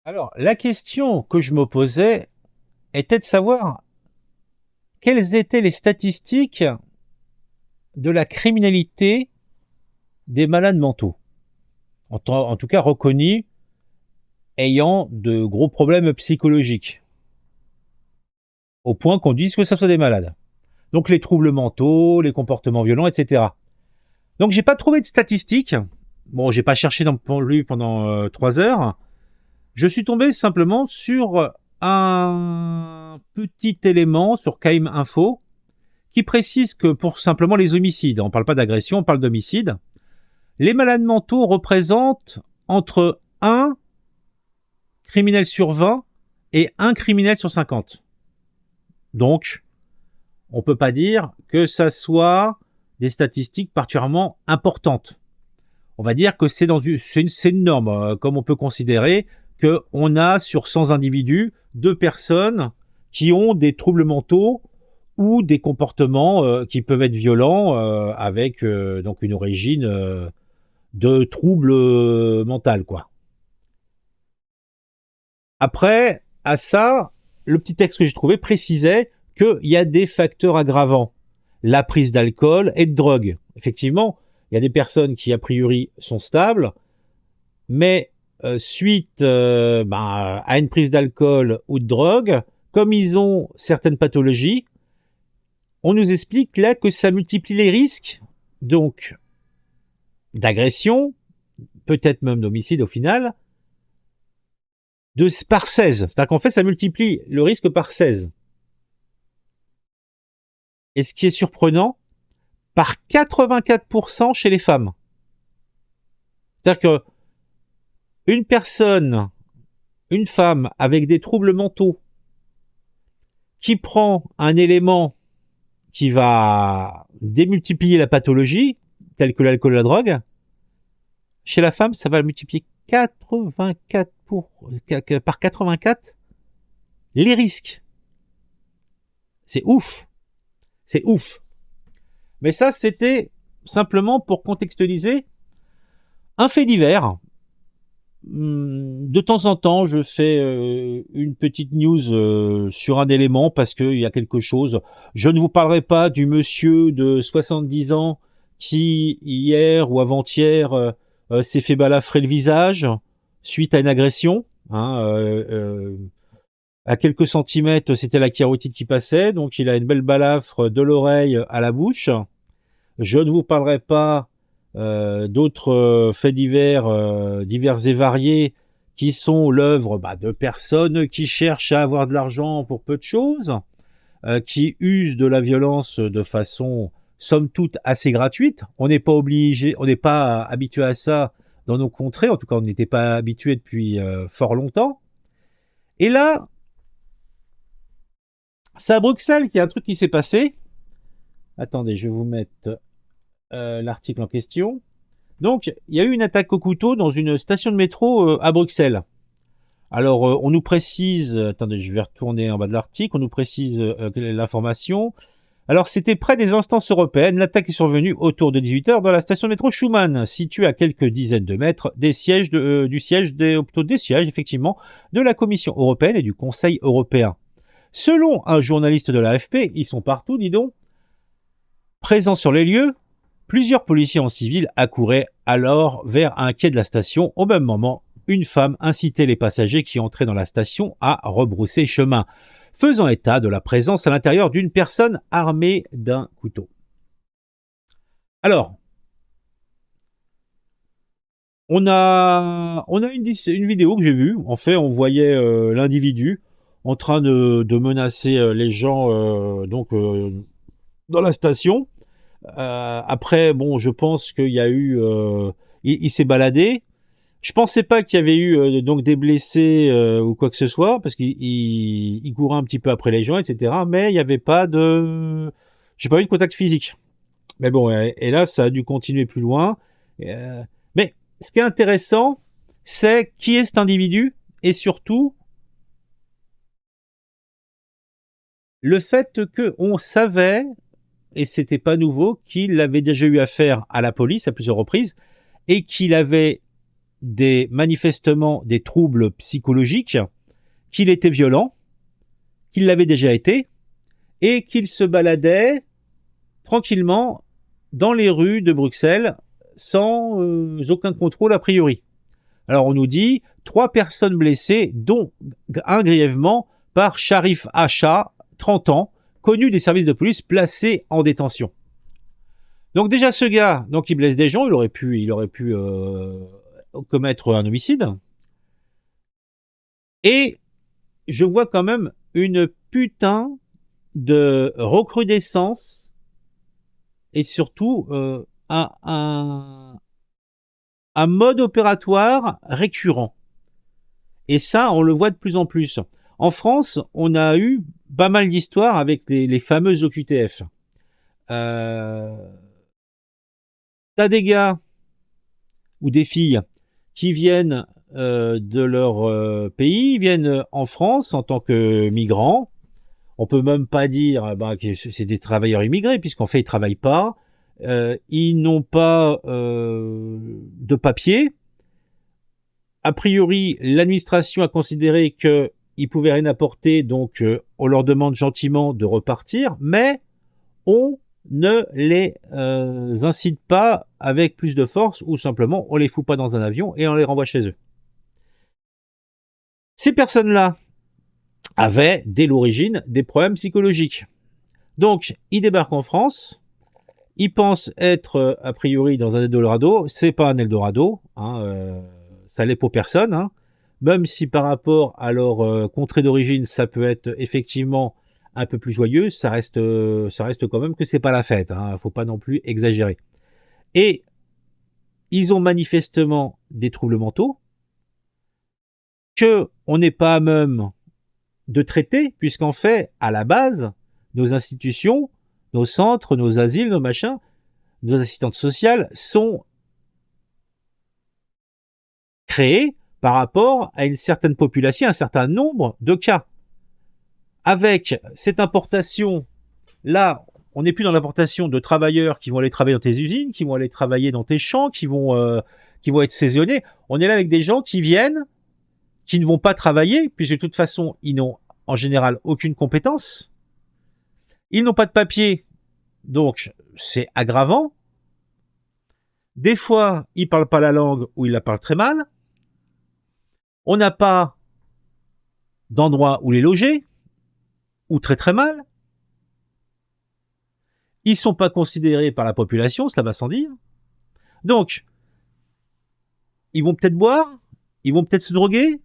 Alors, la question que je me posais était de savoir quelles étaient les statistiques de la criminalité des malades mentaux, en tout cas reconnus ayant de gros problèmes psychologiques, au point qu'on dise que ça soit des malades. Donc les troubles mentaux, les comportements violents, etc. Donc j'ai pas trouvé de statistiques. Bon, j'ai pas cherché dans lui pendant 3 heures. Je suis tombé simplement sur un petit élément sur Crime Info qui précise que pour simplement les homicides, on ne parle pas d'agression, on parle d'homicide, les malades mentaux représentent entre 1 criminel sur 20 et 1 criminel sur 50. Donc, on ne peut pas dire que ça soit des statistiques particulièrement importantes. On va dire que c'est une norme, comme on peut considérer qu'on a sur 100 individus 2 personnes qui ont des troubles mentaux ou des comportements qui peuvent être violents avec donc une origine de troubles mental, quoi. Après, à ça, le petit texte que j'ai trouvé précisait qu'il y a des facteurs aggravants. La prise d'alcool et de drogue. Effectivement, il y a des personnes qui, a priori, sont stables, mais suite à une prise d'alcool ou de drogue, comme ils ont certaines pathologies, on nous explique là que ça multiplie les risques, donc d'agression, peut-être même d'homicide au final, par 16. C'est-à-dire qu'en fait, ça multiplie le risque par 16. Et ce qui est surprenant, par 84% chez les femmes. C'est-à-dire que une femme avec des troubles mentaux, qui prend un élément qui va démultiplier la pathologie, telle que l'alcool et la drogue, chez la femme, ça va multiplier 84 par 84 les risques. C'est ouf. C'est ouf. Mais ça, c'était simplement pour contextualiser un fait divers. De temps en temps, je fais une petite news sur un élément parce qu'il y a quelque chose. Je ne vous parlerai pas du monsieur de 70 ans qui, hier ou avant-hier, s'est fait balafrer le visage suite à une agression. À quelques centimètres, c'était la carotide qui passait, donc il a une belle balafre de l'oreille à la bouche. Je ne vous parlerai pas d'autres faits divers, divers et variés, qui sont l'œuvre de personnes qui cherchent à avoir de l'argent pour peu de choses, qui usent de la violence de façon, somme toute, assez gratuite. On n'est pas obligé, on n'est pas habitué à ça dans nos contrées, en tout cas on n'était pas habitué depuis fort longtemps. Et là, c'est à Bruxelles qu'il y a un truc qui s'est passé. Attendez, je vais vous mettre l'article en question. Donc, il y a eu une attaque au couteau dans une station de métro à Bruxelles. Alors, on nous précise, attendez, je vais retourner en bas de l'article, on nous précise l'information. Alors, c'était près des instances européennes. L'attaque est survenue autour de 18h dans la station de métro Schumann, située à quelques dizaines de mètres des sièges des sièges, effectivement, de la Commission européenne et du Conseil européen. Selon un journaliste de l'AFP, ils sont partout, dis donc, présents sur les lieux, plusieurs policiers en civil accouraient alors vers un quai de la station. Au même moment, une femme incitait les passagers qui entraient dans la station à rebrousser chemin, faisant état de la présence à l'intérieur d'une personne armée d'un couteau. Alors, on a une vidéo que j'ai vue. En fait, on voyait l'individu en train de menacer les gens dans la station. Après, bon, je pense qu'il y a eu... il s'est baladé. Je pensais pas qu'il y avait eu donc des blessés ou quoi que ce soit, parce qu'il courait un petit peu après les gens, etc. Mais il n'y avait pas de... J'ai pas eu de contact physique. Mais bon, et là, ça a dû continuer plus loin. Mais ce qui est intéressant, c'est qui est cet individu, et surtout, le fait qu'on savait, et c'était pas nouveau, qu'il avait déjà eu affaire à la police à plusieurs reprises, et qu'il avait manifestement des troubles psychologiques, qu'il était violent, qu'il l'avait déjà été, et qu'il se baladait tranquillement dans les rues de Bruxelles sans aucun contrôle a priori. Alors on nous dit 3 personnes blessées, dont un grièvement par Sharif Acha, 30 ans, connu des services de police, placé en détention. Donc déjà ce gars, donc il blesse des gens, il aurait pu commettre un homicide. Et je vois quand même une putain de recrudescence et surtout un mode opératoire récurrent. Et ça, on le voit de plus en plus. En France, on a eu pas mal d'histoires avec les fameuses OQTF. T'as des gars ou des filles qui viennent de leur pays, viennent en France en tant que migrants. On peut même pas dire que c'est des travailleurs immigrés, puisqu'en fait, ils travaillent pas. Ils n'ont pas de papier. A priori, l'administration a considéré qu'ils pouvaient rien apporter, donc on leur demande gentiment de repartir, mais on ne les incite pas avec plus de force, ou simplement on les fout pas dans un avion et on les renvoie chez eux. Ces personnes-là avaient, dès l'origine, des problèmes psychologiques. Donc, ils débarquent en France, ils pensent être, a priori, dans un Eldorado. C'est pas un Eldorado, ça l'est pour personne, hein. Même si par rapport à leur contrée d'origine, ça peut être effectivement un peu plus joyeux, ça reste quand même que c'est pas la fête, hein. Faut pas non plus exagérer. Et ils ont manifestement des troubles mentaux que on n'est pas à même de traiter, puisqu'en fait, à la base, nos institutions, nos centres, nos asiles, nos machins, nos assistantes sociales sont créés par rapport à une certaine population, un certain nombre de cas. Avec cette importation, là, on n'est plus dans l'importation de travailleurs qui vont aller travailler dans tes usines, qui vont aller travailler dans tes champs, qui vont être saisonniers. On est là avec des gens qui viennent, qui ne vont pas travailler, puisque de toute façon, ils n'ont en général aucune compétence. Ils n'ont pas de papier, donc c'est aggravant. Des fois, ils ne parlent pas la langue ou ils la parlent très mal. On n'a pas d'endroit où les loger, ou très très mal. Ils ne sont pas considérés par la population, cela va sans dire. Donc, ils vont peut-être boire, ils vont peut-être se droguer,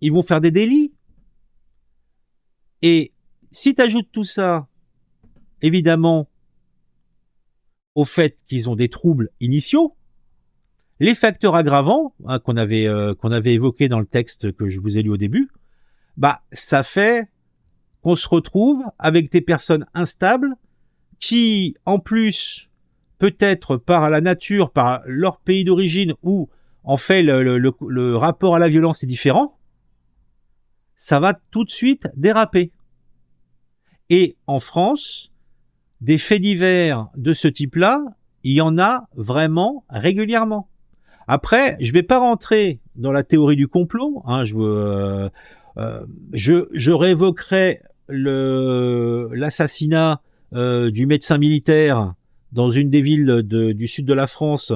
ils vont faire des délits. Et si tu ajoutes tout ça, évidemment, au fait qu'ils ont des troubles initiaux, les facteurs aggravants qu'on avait évoqués dans le texte que je vous ai lu au début, ça fait qu'on se retrouve avec des personnes instables qui, en plus, peut-être par la nature, par leur pays d'origine, où en fait le rapport à la violence est différent, ça va tout de suite déraper. Et en France, des faits divers de ce type-là, il y en a vraiment régulièrement. Après, je ne vais pas rentrer dans la théorie du complot, hein, je réévoquerai l'assassinat du médecin militaire dans une des villes du sud de la France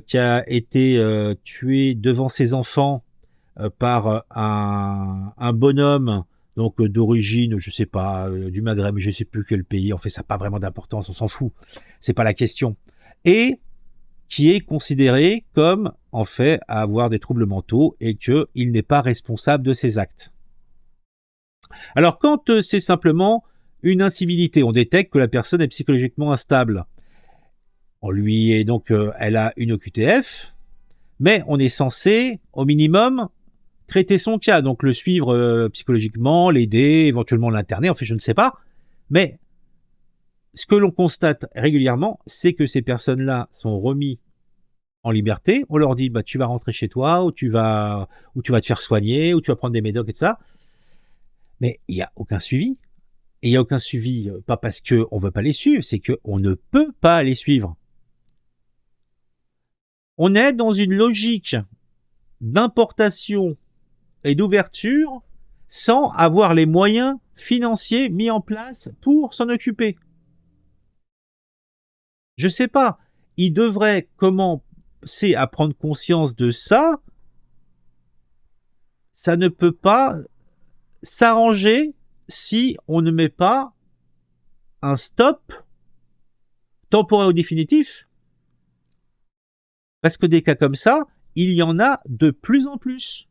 qui a été tué devant ses enfants par un bonhomme donc d'origine, je sais pas, du Maghreb, je sais plus quel pays, en fait ça n'a pas vraiment d'importance, on s'en fout, c'est pas la question. Et qui est considéré comme, en fait, à avoir des troubles mentaux et qu'il n'est pas responsable de ses actes. Alors, quand c'est simplement une incivilité, on détecte que la personne est psychologiquement instable. On lui est donc, elle a une OQTF, mais on est censé, au minimum, traiter son cas, donc le suivre psychologiquement, l'aider, éventuellement l'interner, en fait, je ne sais pas. Mais ce que l'on constate régulièrement, c'est que ces personnes-là sont remises en liberté. On leur dit, tu vas rentrer chez toi, ou tu vas te faire soigner, ou tu vas prendre des médocs et tout ça. Mais il n'y a aucun suivi. Et il n'y a aucun suivi, pas parce qu'on ne veut pas les suivre, c'est qu'on ne peut pas les suivre. On est dans une logique d'importation et d'ouverture sans avoir les moyens financiers mis en place pour s'en occuper. Je sais pas, ils devraient commencer à prendre conscience de ça. Ça ne peut pas s'arranger si on ne met pas un stop temporaire ou définitif. Parce que des cas comme ça, il y en a de plus en plus.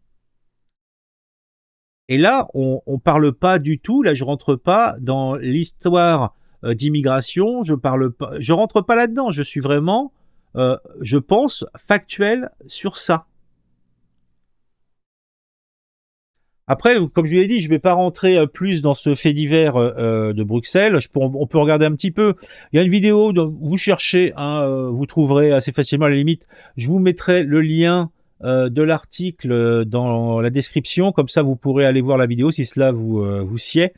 Et là, on ne parle pas du tout, là je rentre pas dans l'histoire d'immigration, je rentre pas là-dedans, je suis vraiment, je pense, factuel sur ça. Après, comme je vous l'ai dit, je ne vais pas rentrer plus dans ce fait divers de Bruxelles. On peut regarder un petit peu. Il y a une vidéo, vous cherchez, hein, vous trouverez assez facilement à la limite. Je vous mettrai le lien de l'article dans la description. Comme ça, vous pourrez aller voir la vidéo si cela vous sied.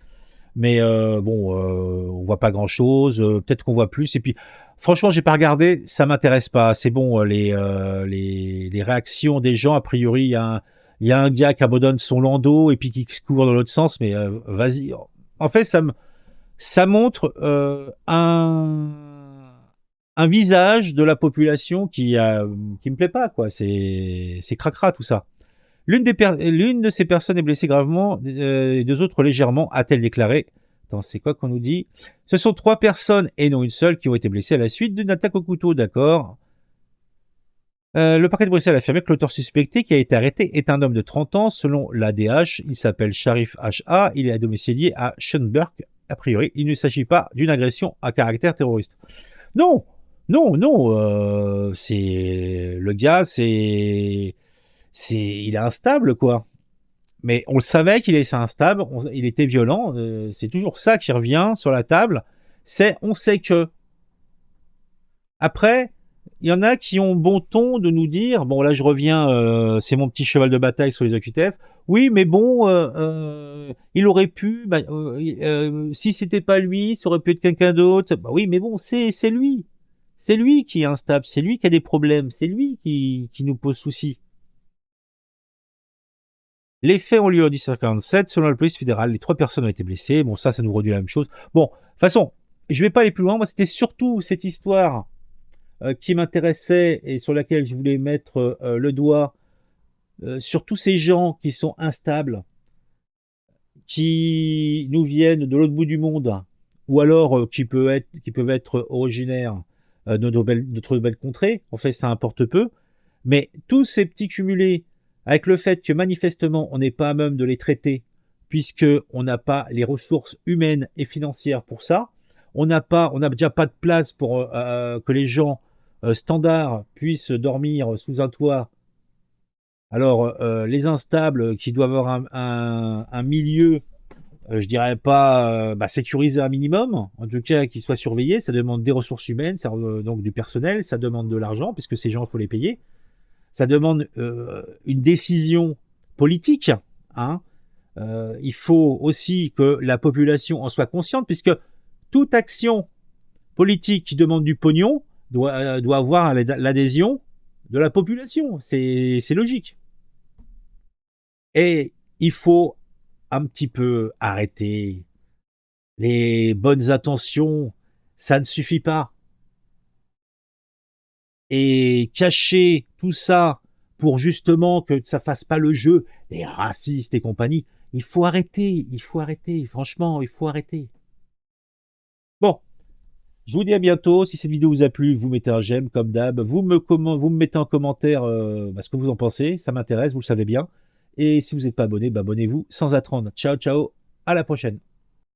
Mais bon, on voit pas grand-chose. Peut-être qu'on voit plus. Et puis, franchement, j'ai pas regardé. Ça m'intéresse pas. C'est bon, les réactions des gens. A priori, il y a un gars qui abandonne son landau et puis qui se court dans l'autre sens, mais vas-y. En fait, ça montre un visage de la population qui me plaît pas, quoi. C'est cracra tout ça. L'une de ces personnes est blessée gravement, et deux autres légèrement, a-t-elle déclaré. Attends, c'est quoi qu'on nous dit? Ce sont 3 personnes et non une seule qui ont été blessées à la suite d'une attaque au couteau, d'accord. Le parquet de Bruxelles a affirmé que l'auteur suspecté qui a été arrêté est un homme de 30 ans. Selon l'ADH, il s'appelle Sharif H.A. Il est domicilié à Schönberg. A priori, il ne s'agit pas d'une agression à caractère terroriste. Non, non, non. Le gars, il est instable, quoi. Mais on le savait qu'il est instable. Il était violent. C'est toujours ça qui revient sur la table. On sait que. Après, il y en a qui ont bon ton de nous dire, bon là je reviens, c'est mon petit cheval de bataille sur les OQTF, oui mais bon, il aurait pu, si c'était pas lui, ça aurait pu être quelqu'un d'autre, bah oui mais bon c'est lui qui est instable, c'est lui qui a des problèmes, c'est lui qui nous pose souci. Les faits ont lieu en 1747, selon la police fédérale, les 3 personnes ont été blessées, bon ça nous redit la même chose. Bon, de toute façon, je vais pas aller plus loin, moi c'était surtout cette histoire qui m'intéressait et sur laquelle je voulais mettre le doigt sur tous ces gens qui sont instables, qui nous viennent de l'autre bout du monde, ou alors qui peuvent être originaires de notre belle contrée. En fait, ça importe peu. Mais tous ces petits cumulés, avec le fait que manifestement, on n'est pas à même de les traiter, puisqu'on n'a pas les ressources humaines et financières pour ça. On n'a déjà pas de place pour que les gens standards puissent dormir sous un toit. Alors, les instables qui doivent avoir un milieu, je dirais pas sécurisé un minimum, en tout cas qui soit surveillé, ça demande des ressources humaines, donc du personnel, ça demande de l'argent, puisque ces gens, il faut les payer. Ça demande une décision politique. Hein. Il faut aussi que la population en soit consciente, puisque toute action politique qui demande du pognon doit avoir l'adhésion de la population. C'est logique. Et il faut un petit peu arrêter. Les bonnes intentions, ça ne suffit pas. Et cacher tout ça pour justement que ça fasse pas le jeu des racistes et compagnie, il faut arrêter, franchement, il faut arrêter. Bon, je vous dis à bientôt. Si cette vidéo vous a plu, vous mettez un j'aime comme d'hab. Vous me mettez en commentaire ce que vous en pensez. Ça m'intéresse, vous le savez bien. Et si vous n'êtes pas abonné, abonnez-vous sans attendre. Ciao, ciao. À la prochaine.